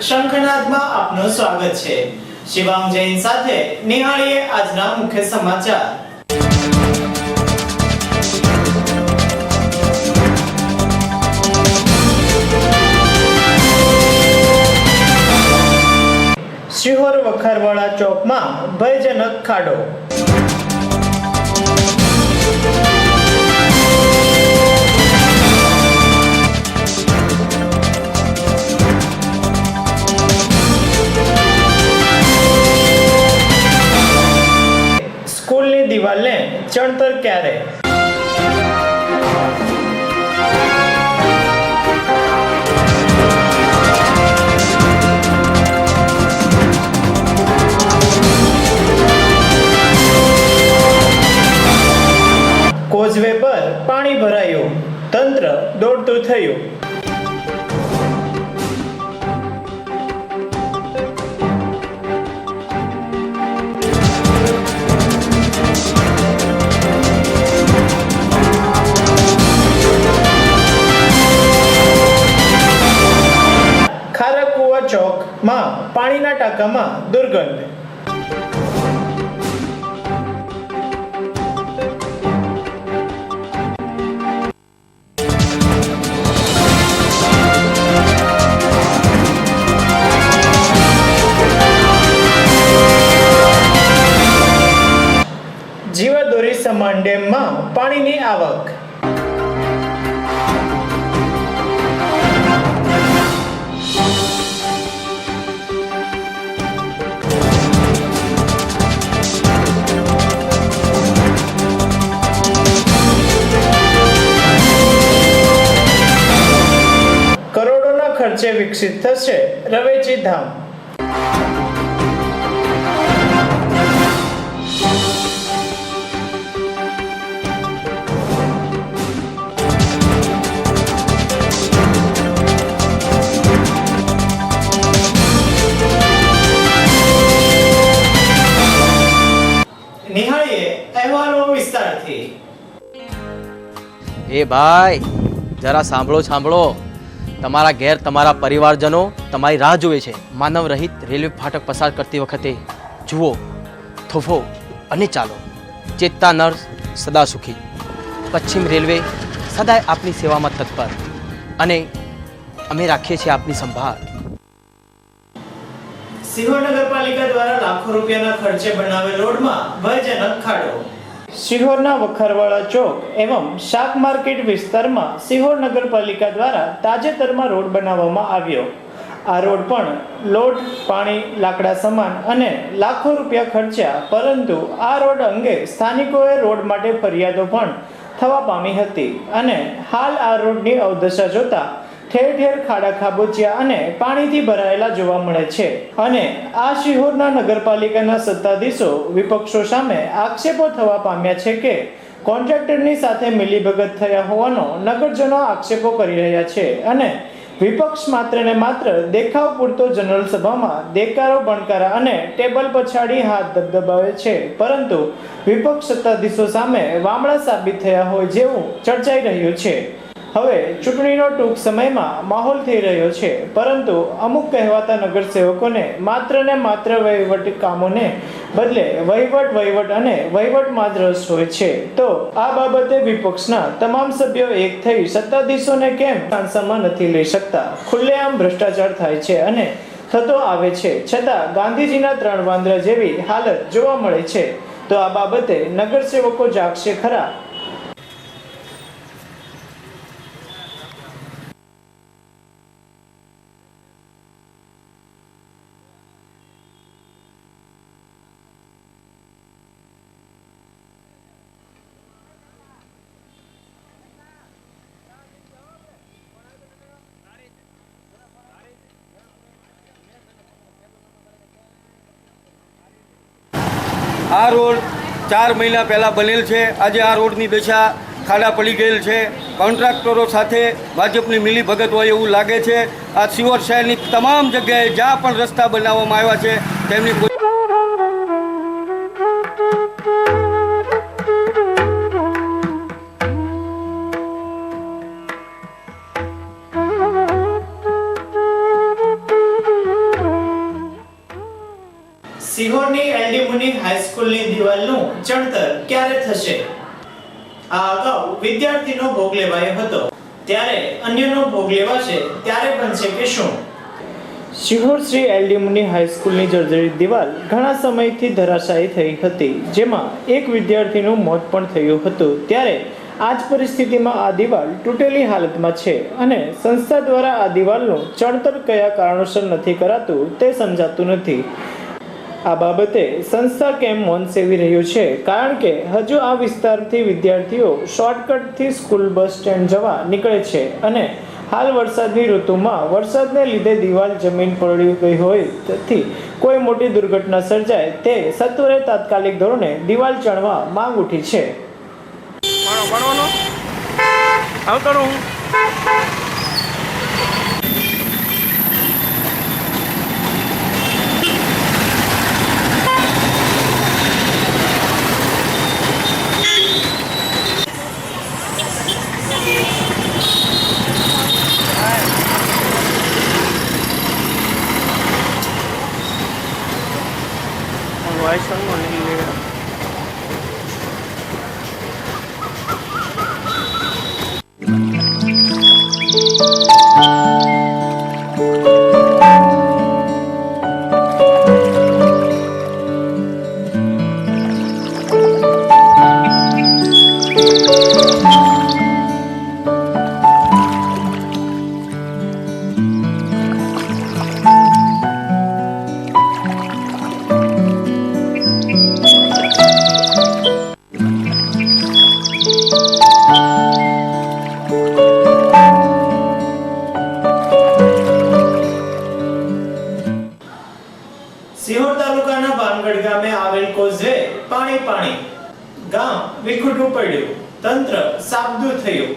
શંખનાદમાં આપનું સ્વાગત છે। શિવાંગ જૈન સાથે નિહાળીએ આજના મુખ્ય સમાચાર। શિહોર વખારવાળા ચોકમાં ભયજનક ખાડો। સ્કૂલની દિવાલને ચણતર ક્યારે? કોઝવે પર પાણી ભરાયું, તંત્ર દોડતું થયું। ખારાકુવા ચોકમાં પાણીના ટાંકામાં દુર્ગંધ। જીવાદોરી સમાન ડેમમાં પાણીની આવક। કરોડોના ખર્ચે વિકસિત થશે રવેચી ધામ। નિહાળીએ અહેવાલો વિસ્તારથી। એ ભાઈ જરા સાંભળો તમારા ઘેર તમારા પરિવારજનો તમારી રાહ જુએ છે। માનવ રહિત રેલવે ફાટક પસાર કરતી વખતે જુઓ, થોભો અને ચાલો। ચેતતા નર સદા સુખી। પશ્ચિમ રેલવે સદાય આપની સેવામાં તત્પર અને અમે રાખીએ છીએ આપની સંભાળ। સિહોર નગરપાલિકા દ્વારા લાખો રૂપિયાના ખર્ચે બનાવેલ રોડમાં ભયજનક ખાડો। સિહોરના વખારવાળા ચોક એવં શાક માર્કેટ વિસ્તારમાં સિહોર નગરપાલિકા દ્વારા તાજેતરમાં રોડ બનાવવામાં આવ્યો। આ રોડ પણ લોટ, પાણી, લાકડા સમાન અને લાખો રૂપિયા ખર્ચ્યા, પરંતુ આ રોડ અંગે સ્થાનિકોએ રોડ માટે ફરિયાદો પણ થવા પામી હતી અને હાલ આ રોડની અવદશા જોતા ઠેર ઠેર ખાડા ખાબોચિયા અને પાણીથી ભરાયેલા જોવા મળે છે અને આ શિહોરના નગરપાલિકાના સત્તાધીશો વિપક્ષો સામે આક્ષેપો થવા પામ્યા છે કે કોન્ટ્રાક્ટરની સાથે મિલીભગત થયા હોવાનો નગરજનો આક્ષેપો કરી રહ્યા છે અને વિપક્ષ માત્ર ને માત્ર દેખાવ પૂરતો જનરલ સભામાં દેકારો બણકારા અને ટેબલ પછાડી હાથ દબદબાવે છે, પરંતુ વિપક્ષ સત્તાધીશો સામે વામણા સાબિત થયા હોય જેવું ચર્ચાઈ રહ્યું છે। હવે ચૂંટણીનો ટૂંક સમયમાં માહોલ થઈ રહ્યો છે, પરંતુ અમુક કહેવાતા નગરસેવકોને માત્ર ને માત્ર વહીવટ કામોને બદલે વહીવટ અને વહીવટમાં જ રસ હોય છે। તો આ બાબતે વિપક્ષના તમામ સભ્યો એક થઈ સત્તાધીશોને કેમ સાંસામાં નથી લઈ શકતા? ખુલ્લેઆમ ભ્રષ્ટાચાર થાય છે અને થતો આવે છે, છતાં ગાંધીજીના 3 વાંદરા જેવી હાલત જોવા મળે છે। તો આ બાબતે નગરસેવકો જાગશે ખરા? આ રોડ 4 મહિના પહેલાં બનેલ છે। આજે આ રોડની દશા ખાડા પડી ગયેલ છે। કોન્ટ્રાક્ટરો સાથે ભાજપની મિલીભગત હોય એવું લાગે છે। આ સિહોર શહેરની તમામ જગ્યાએ જ્યાં પણ રસ્તા બનાવવામાં આવ્યા છે તેમની મુનિ હાઈસ્કૂલની દિવાલનું ચણતર ક્યારે થશે? આ અગાઉ વિદ્યાર્થીનો ભોગ લેવાયો હતો, ત્યારે અન્યનો ભોગ લેવાશે ત્યારે બનશે કે શું? શિહોર શ્રી એલડી મુનિ હાઈસ્કૂલની જર્જરિત દિવાલ ઘણા સમયથી ધરાશાયી થઈ હતી, જેમાં એક વિદ્યાર્થીનું મોત પણ થયું હતું. ત્યારે આ જ પરિસ્થિતિમાં આ દિવાલ તૂટેલી હાલતમાં છે અને સંસ્થા દ્વારા આ દિવાલનું ચણતર કયા કારણોસર નથી કરાતું તે સમજાતું નથી. આ બાબતે સંસ્થા કેમ મૌન સેવી રહ્યું છે? કારણ કે હજુ આ વિસ્તારથી વિદ્યાર્થીઓ શોર્ટકટથી સ્કૂલ બસ સ્ટેન્ડ જવા નીકળે છે અને હાલ વરસાદની ઋતુમાં વરસાદને લીધે દિવાલ જમીન પડી ગઈ હોય તેથી કોઈ મોટી દુર્ઘટના સર્જાય તે સત્વરે તાત્કાલિક ધોરણે દિવાલ ચણવા માંગ ઉઠી છે. સિહોર તાલુકાના ભાનગઢ ગામે આવેલ કોઝવે પાણી ગામ વિખૂટું પડ્યું, તંત્ર સાબદું થયું.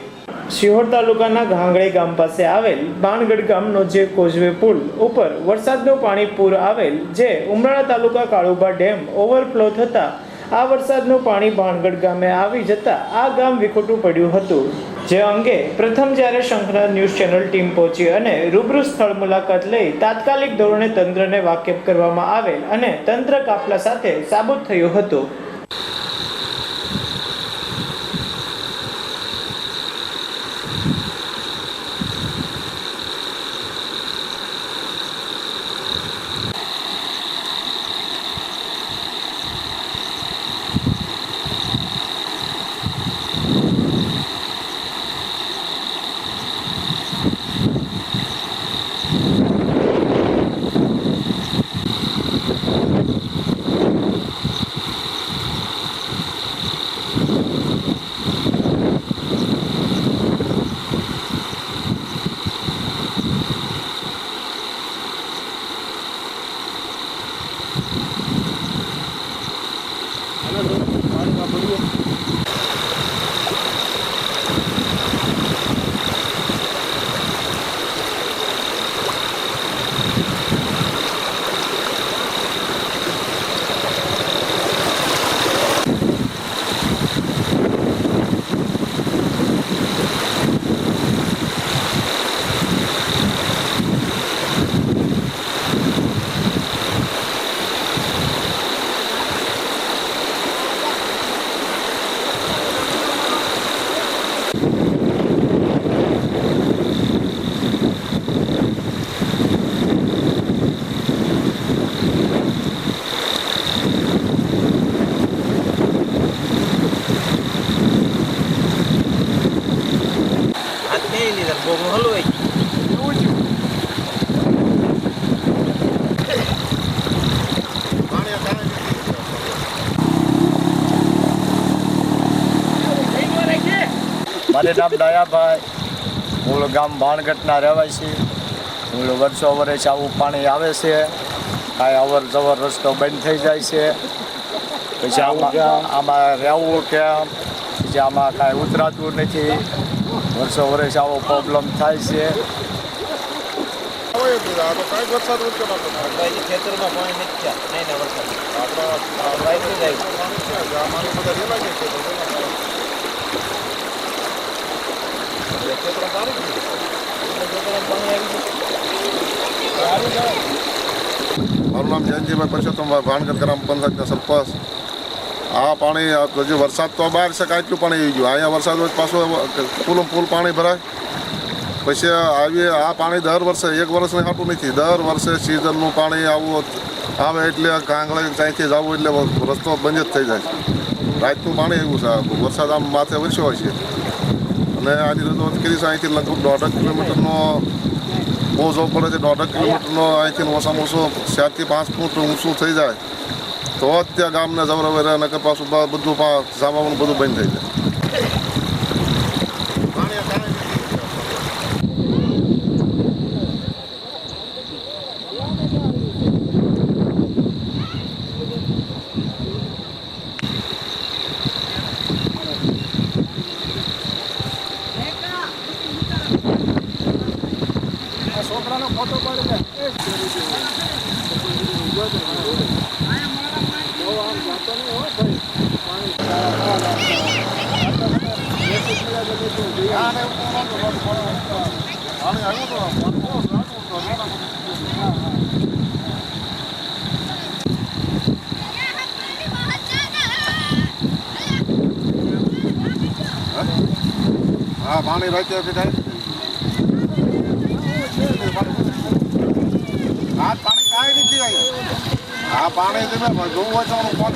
સિહોર તાલુકાના ઘાંગળી ગામ પાસે આવેલ ભાનગઢ ગામનો જે કોઝવે પુલ ઉપર વરસાદનું પાણી પૂર આવેલ, જે ઉમરાળા તાલુકા કાળુભા ડેમ ઓવરફ્લો થતા આ વરસાદનું પાણી ભાનગઢ ગામે આવી જતા આ ગામ વિખૂટું પડ્યું હતું. જે અંગે પ્રથમ જ્યારે શંખનાદ ન્યૂઝ ચેનલ ટીમ પહોંચી અને રૂબરૂ સ્થળ મુલાકાત લઈ તાત્કાલિક ધોરણે તંત્રને વાકેફ કરવામાં આવેલ અને તંત્ર કાફલા સાથે સાબુત થયું હતું. મારે નામ દયાભાઈ, મૂળ ગામ ભાણગઢના રહેવાસી. મૂળ વર્ષો વર્ષ આવું પાણી આવે છે, કાંઈ અવર જવર રસ્તો બંધ થઈ જાય છે, પછી આમાં રહેવું કેમ, પછી આમાં કાંઈ ઉતરાતું નથી, વર્ષો વર્ષ આવો પ્રોબ્લેમ થાય છે. ખેતરમાં પાણી નથી મારું નામ જયંતિભાઈ પરસોત્તમભાઈ ભાણગઢ ગ્રામ પંચાયતના સરપંચ. આ પાણી હજી વરસાદ તો બહાર છે કાંઈ પાણી આવી ગયું. અહીંયા વરસાદ હોય પાછો ફૂલ પાણી ભરાય. પછી આ પાણી દર વર્ષે એક વર્ષને હાટું નથી, દર વર્ષે સિઝનનું પાણી આવું આવે એટલે કાંગળે ત્યાંથી જવું એટલે રસ્તો બંધ જ થઈ જાય. રાતનું પાણી એવું છે, વરસાદ આમ માથે વરસ્યો હોય છે. અને આની રજૂઆત કરી છે અહીંથી લગભગ 1.5 કિલોમીટરનો ઓછો પડે છે. 1.5 કિલોમીટરનો અહીંથી ઓછામાં ઓછો 4 થી 5 ફૂટ ઊંચું થઈ જાય તો જ ત્યાં ગામને જવરાવે રહે, નકર પાછું બધું જવાનું બધું બંધ થઈ જાય. છોકરાનો ફોટો પાડી લે. હા, પાણી રાખ્યા થાય. આ પાણી કાંઈ નથી આવ્યું. આ પાણી તમે જોવું હોય તો 5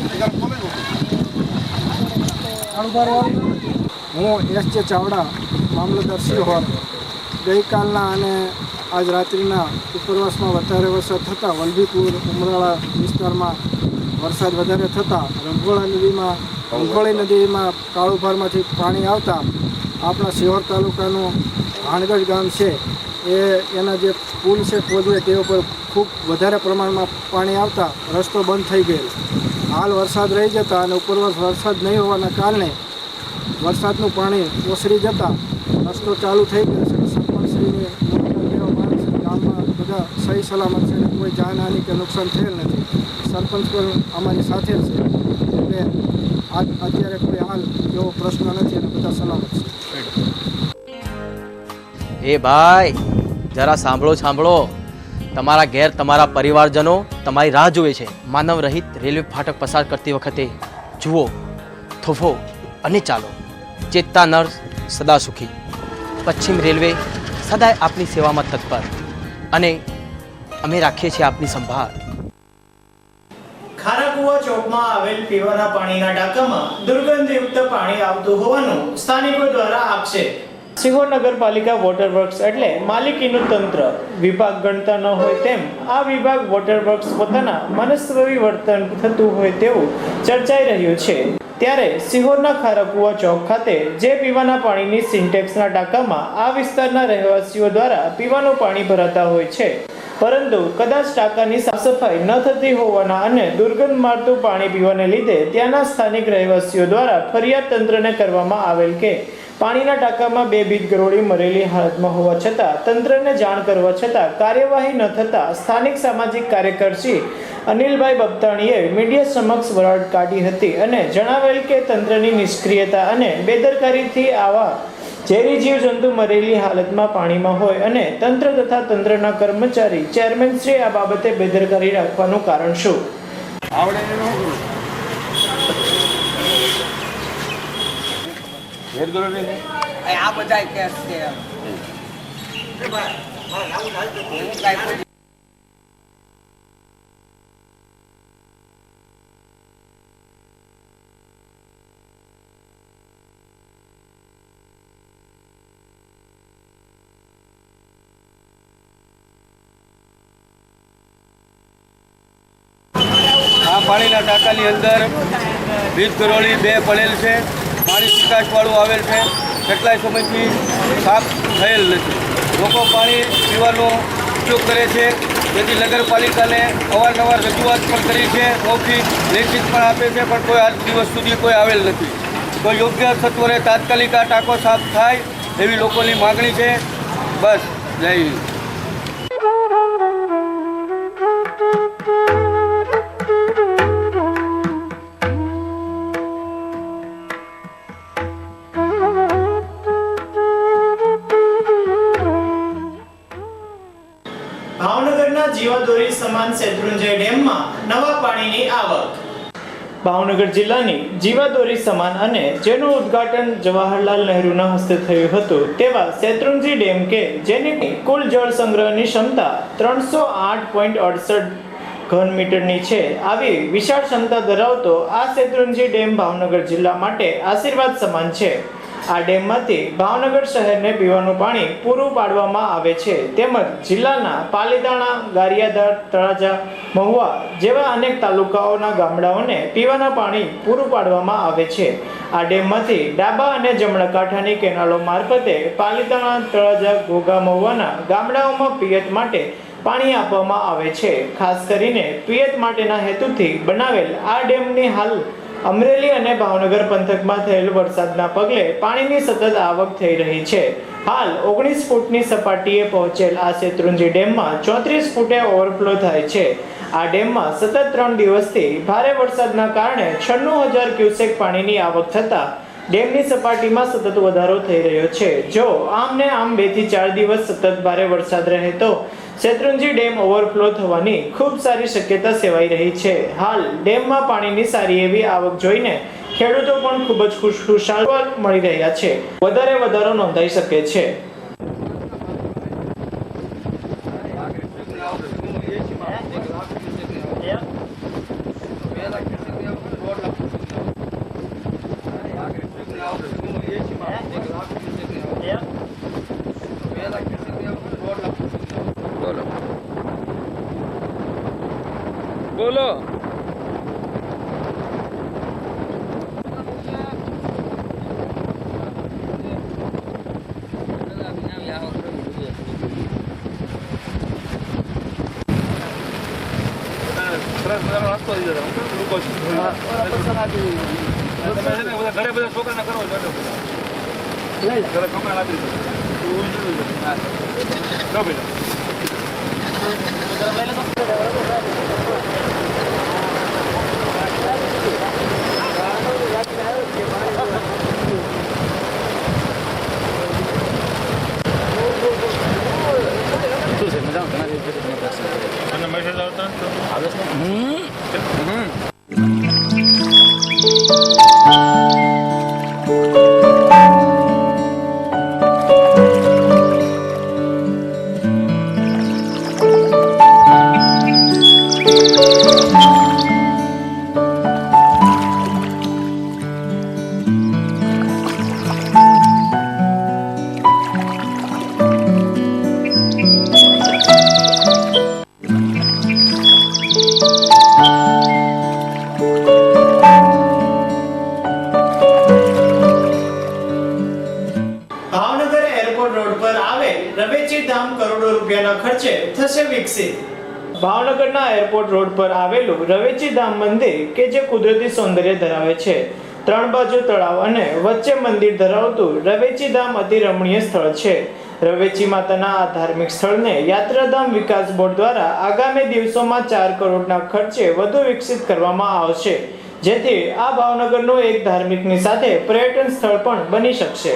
હું એસ.જે. ચાવડા, મામલતદાર સિહોર. ગઈકાલના અને આજ રાત્રિના ઉપરવાસમાં વધારે વરસાદ થતાં વલભીપુર ઉમરાળા વિસ્તારમાં વરસાદ વધારે થતાં રંગોળી નદીમાં કાળુભારમાંથી પાણી આવતા આપણા સિહોર તાલુકાનું ભાણગઢ ગામ છે એના જે પુલ છે કોઝવે તે ઉપર ખૂબ વધારે પ્રમાણમાં પાણી આવતા રસ્તો બંધ થઈ ગયેલો. હાલ વરસાદ રહી જતા અને ઉપરવાસ વરસાદ નહીં હોવાના કારણે વરસાદનું પાણી ઓસરી જતાં રસ્તો ચાલુ થઈ ગયો છે. સરપંચશ્રીને કહેવા માંગે છે ગામમાં બધા સહી સલામત છે, કોઈ જાનહાનિ કે નુકસાન થયેલ નથી. સરપંચ પણ અમારી સાથે છે એટલે અત્યારે કોઈ હાલ એવો પ્રશ્ન નથી અને બધા સલામત છે. એ ભાઈ જરા સાંભળો. તમારા ઘેર તમારા પરિવારજનો તમારી રાહ જુએ છે. માનવ રહિત રેલવે ફાટક પસાર કરતી વખતે જુઓ, થોભો અને ચાલો. ચેતતા નર્સ સદા સુખી. પશ્ચિમ રેલવે સદાય આપની સેવામાં તત્પર અને અમે રાખીએ છીએ આપની સંભાળ. ખારાકુવા ચોકમાં આવેલ પીવાના પાણીના ટાંકામાં દુર્ગંધયુક્ત પાણી આવતું હોવાનું સ્થાનિકો દ્વારા આક્ષેપ. સિહોર નગરપાલિકા વોટર વર્ક્સ એટલે માલિકીનું તંત્ર વિભાગ ગણતા ન હોય તેમ આ વિભાગ વોટર વર્ક્સ પોતાના મનસ્વી વર્તન થતું હોય તેવું ચર્ચાઈ રહ્યું છે. ત્યારે સિહોરના ખારાકુવા ચોક ખાતે જે પીવાના પાણીની સિન્ટેક્સના ટાંકામાં આ વિસ્તારના રહેવાસીઓ દ્વારા પીવાનું પાણી ભરાતા હોય છે, પરંતુ કદાચ ટાંકાની સાફ સફાઈ ન થતી હોવાના અને દુર્ગંધ મારતું પાણી પીવાને લીધે ત્યાંના સ્થાનિક રહેવાસીઓ દ્વારા ફરિયાદ તંત્રને કરવામાં આવેલ કે પાણીના ટાંકામાં 2 બીજ ગરોળી મરેલી હાલતમાં હોવા છતાં તંત્રને જાણ કરવા છતાં કાર્યવાહી ન થતાં સ્થાનિક સામાજિક કાર્યકર શ્રી અનિલભાઈ બબતાણીએ મીડિયા સમક્ષ વરાળ કાઢી હતી અને જણાવેલ કે તંત્રની નિષ્ક્રિયતા અને બેદરકારીથી આવા ઝેરી જીવજંતુ મરેલી હાલતમાં પાણીમાં હોય અને તંત્ર તથા તંત્રના કર્મચારી ચેરમેન શ્રી આ બાબતે બેદરકારી રાખવાનું કારણ શું? આ બધા કેસ છે. આ પાણીના ટાંકાની અંદર બીજ ગરોળી 2 પડેલ છે. પાણી ચીકાશવાળું આવેલ છે. કેટલાય સમયથી સાફ થયેલ નથી. લોકો પાણી પીવાનો ઉપયોગ કરે છે. જેથી નગરપાલિકાને અવારનવાર રજૂઆત પણ કરી છે, મૌખિક લેખિત પણ આપે છે, પણ કોઈ આજ દિવસ સુધી કોઈ આવેલ નથી. તો યોગ્ય સત્વરે તાત્કાલિક આ ટાંકો સાફ થાય એવી લોકોની માગણી છે. બસ, જય હિન્દ. જીવાદોરી સમાન શેત્રુંજય ડેમમાં નવા પાણીની આવક. ભાવનગર જિલ્લાની જીવાદોરી સમાન અને જેનું ઉદ્ઘાટન જવાહરલાલ નહેરુના હસ્તે થયું હતું તેવા શેત્રુંજી ડેમ કે જેની કુલ જળ સંગ્રહની ક્ષમતા 308.68 ઘન મીટરની છે. આવી વિશાળ ક્ષમતા ધરાવતો આ શેત્રુંજી ડેમ ભાવનગર જિલ્લા માટે આશીર્વાદ સમાન છે. આ ડેમમાંથી ભાવનગર શહેરને પીવાનું પાણી પૂરું પાડવામાં આવે છે તેમજ જિલ્લાના પાલીતાણા, ગારિયાધાર, તળાજા, મહુવા જેવા અનેક તાલુકાઓના ગામડાઓને પીવાના પાણી પૂરું પાડવામાં આવે છે. આ ડેમમાંથી ડાબા અને જમણા કાંઠાની કેનાલો મારફતે પાલીતાણા, તળાજા, ઘોઘા, મહુવાના ગામડાઓમાં પિયત માટે પાણી આપવામાં આવે છે. ખાસ કરીને પિયત માટેના હેતુથી બનાવેલ આ ડેમની હાલ અમરેલી અને ભાવનગર પંથકમાં થયેલ વરસાદના પગલે પાણીની સતત આવક થઈ રહી છે. હાલ 19 ફૂટની સપાટીએ પહોંચેલ આ શેત્રુંજી ડેમમાં 34 ફૂટે ઓવરફ્લો થાય છે. આ ડેમમાં સતત 3 દિવસથી ભારે વરસાદના કારણે 96,000 ક્યુસેક પાણીની આવક થતા ડેમની સપાટીમાં સતત વધારો થઈ રહ્યો છે. જો આમ ને આમ 2 થી 4 દિવસ સતત ભારે વરસાદ રહે તો શેત્રુંજી ડેમ ઓવરફ્લો થવાની ખૂબ સારી શક્યતા સેવાઈ રહી છે. હાલ ડેમમાં પાણીની સારી એવી આવક જોઈને ખેડૂતો પણ ખૂબ જ ખુશખુશાલ મળી રહ્યા છે. વધારો નોંધાઈ શકે છે. બોલો. કરોડો રૂપિયાના ખર્ચે થશે વિકસિત. ભાવનગરના એરપોર્ટ રોડ પર આવેલું રવેચી ધામ મંદિર કે જે કુદરતી સૌંદર્ય ધરાવે છે, 3 બાજુ તળાવ અને વચ્ચે મંદિર ધરાવતું રવેચી ધામ અતિ રમણીય સ્થળ છે. રવેચી માતાના આ ધાર્મિક સ્થળને યાત્રાધામ વિકાસ બોર્ડ દ્વારા આગામી દિવસોમાં 4 કરોડના ખર્ચે વધુ વિકસિત કરવામાં આવશે, જેથી આ ભાવનગરનું એક ધાર્મિકની સાથે પર્યટન સ્થળ પણ બની શકશે.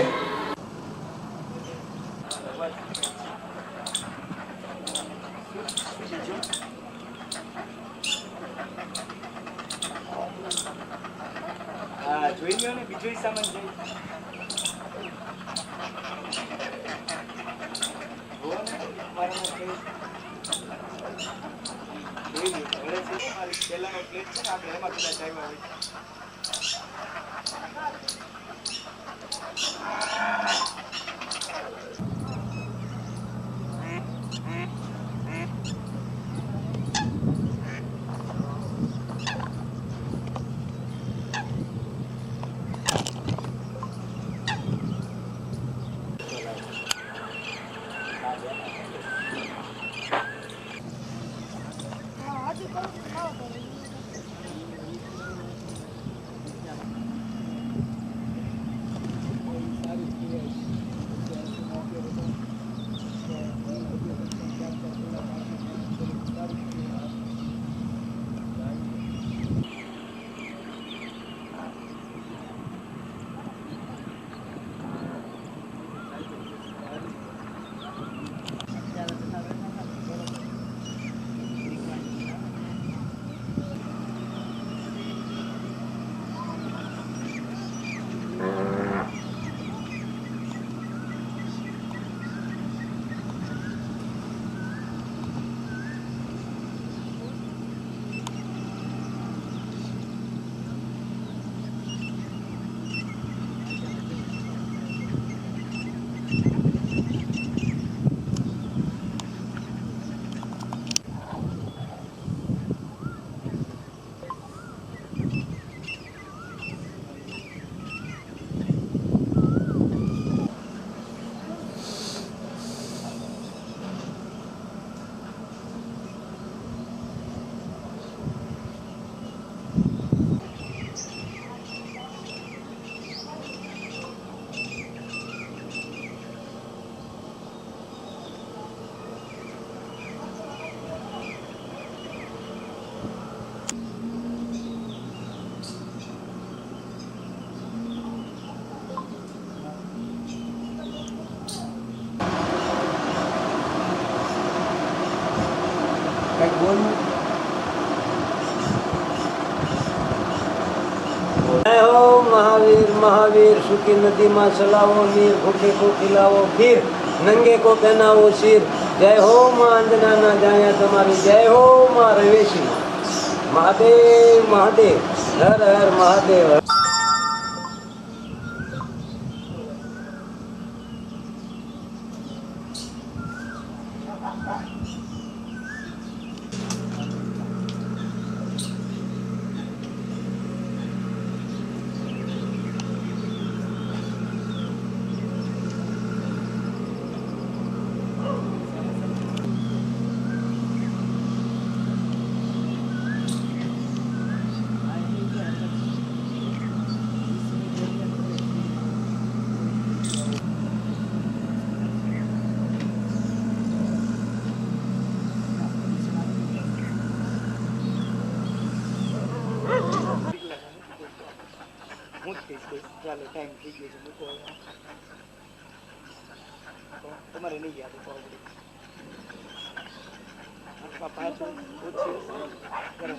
જોઈ લ્યો ને બીજો સામાન જોઈ પેલાનો પ્લેટ છે ને આપણે એમાં કદાચ આવ્યા હોય. जय हो महावीर महावीर सुखी नदी में चलावो नीर भूखे को खिलावो खीर नंगे को पहनावो सिर जय हो माँ अंजना ना जाया तुम्हारी जय हो माँ रवेशी महादेव महादेव हर हर महादेव। હું જ કહીશ કે ચાલો ટાઈમ થઈ ગયો છે મૂકો હવે. તો તમારે નહીં યાદ પાછું ઓછી ગરમ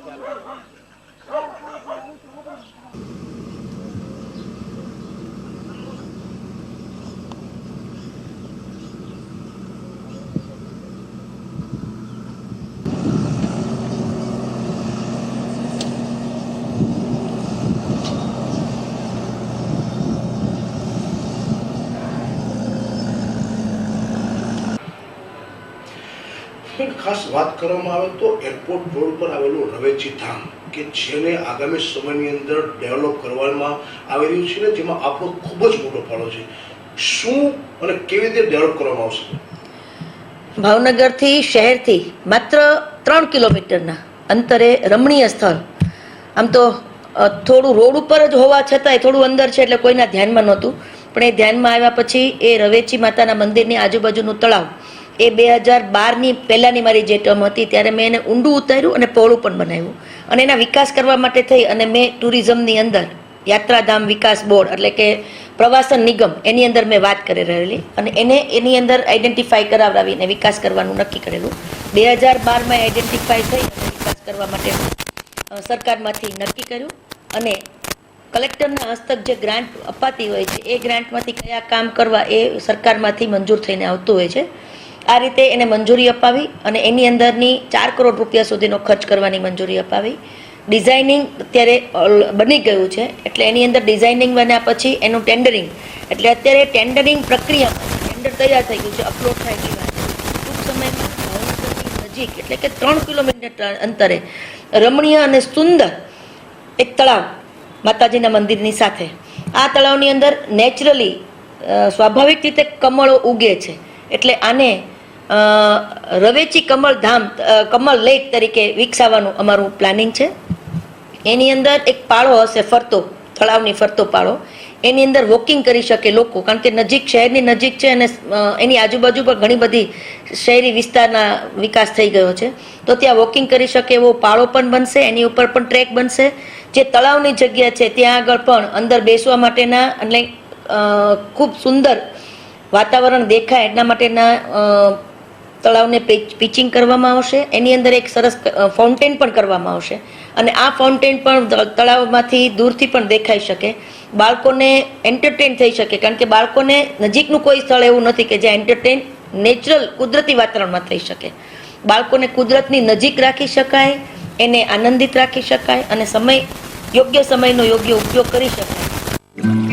ચાલો. ખાસ વાત કરવામાં આવે તો એરપોર્ટ રોડ પર આવેલું રવેચી ધામ કે જેને આગામી સમયની અંદર ડેવલપ કરવામાં આવી રહ્યું છે ને જેમાં આપણો ખૂબ જ મોટો ફાળો છે. શું અને કેવી રીતે ડેવલપ કરવામાં આવશે? ભાવનગરથી શહેરથી માત્ર 3 કિલોમીટરના અંતરે રમણીય સ્થળ, આમ તો થોડું રોડ ઉપર જ હોવા છતાંય થોડું અંદર છે એટલે કોઈના ધ્યાનમાં નહોતું, પણ એ ધ્યાનમાં આવ્યા પછી એ રવેચી માતાના મંદિરની આજુબાજુનું તળાવ એ 2012ની પહેલાંની મારી જે ટર્મ હતી ત્યારે મેં એને ઊંડું ઉતાર્યું અને પહોળું પણ બનાવ્યું અને એના વિકાસ કરવા માટે થઈ અને મેં ટુરિઝમની અંદર યાત્રાધામ વિકાસ બોર્ડ એટલે કે પ્રવાસન નિગમ એની અંદર મેં વાત કરી રહેલી અને એને એની અંદર આઈડેન્ટિફાઈ કરાવડાવીને વિકાસ કરવાનું નક્કી કરેલું. 2012માં આઈડેન્ટિફાઈ થઈ અને વિકાસ કરવા માટે સરકારમાંથી નક્કી કર્યું અને કલેક્ટરના હસ્તક જે ગ્રાન્ટ અપાતી હોય છે એ ગ્રાન્ટમાંથી કયા કામ કરવા એ સરકારમાંથી મંજૂર થઈને આવતું હોય છે. આ રીતે એને મંજૂરી અપાવી અને એની અંદરની 4 કરોડ રૂપિયા સુધીનો ખર્ચ કરવાની મંજૂરી અપાવી. ડિઝાઇનિંગ અત્યારે બની ગયું છે એટલે એની અંદર ડિઝાઇનિંગ બન્યા પછી એનું ટેન્ડરિંગ એટલે અત્યારે ટેન્ડરિંગ પ્રક્રિયામાં ટેન્ડર તૈયાર થઈ ગયું છે, અપલોડ થાય એની વાત ટૂંક સમયમાં ભાવનગરની નજીક એટલે કે 3 કિલોમીટર અંતરે રમણીય અને સુંદર એક તળાવ માતાજીના મંદિરની સાથે. આ તળાવની અંદર નેચરલી સ્વાભાવિક રીતે કમળો ઉગે છે એટલે આને રવેચી કમળ ધામ કમળ લેક તરીકે વિકસાવવાનું અમારું પ્લાનિંગ છે. એની અંદર એક પાળો હશે ફરતો, તળાવની ફરતો પાળો, એની અંદર વોકિંગ કરી શકે લોકો, કારણ કે નજીક શહેરની નજીક છે અને એની આજુબાજુ પર ઘણી બધી શહેરી વિસ્તારના વિકાસ થઈ ગયો છે તો ત્યાં વોકિંગ કરી શકે એવો પાળો પણ બનશે, એની ઉપર પણ ટ્રેક બનશે. જે તળાવની જગ્યા છે ત્યાં આગળ પણ અંદર બેસવા માટેના એટલે ખૂબ સુંદર વાતાવરણ દેખાય એટલા માટેના તળાવને પિચિંગ કરવામાં આવશે. એની અંદર એક સરસ ફાઉન્ટેન પણ કરવામાં આવશે અને આ ફાઉન્ટેન પણ તળાવમાંથી દૂરથી પણ દેખાઈ શકે, બાળકોને એન્ટરટેન થઈ શકે, કારણ કે બાળકોને નજીકનું કોઈ સ્થળ એવું નથી કે જ્યાં એન્ટરટેન નેચરલ કુદરતી વાતાવરણમાં થઈ શકે. બાળકોને કુદરતની નજીક રાખી શકાય, એને આનંદિત રાખી શકાય અને યોગ્ય સમયનો યોગ્ય ઉપયોગ કરી શકાય.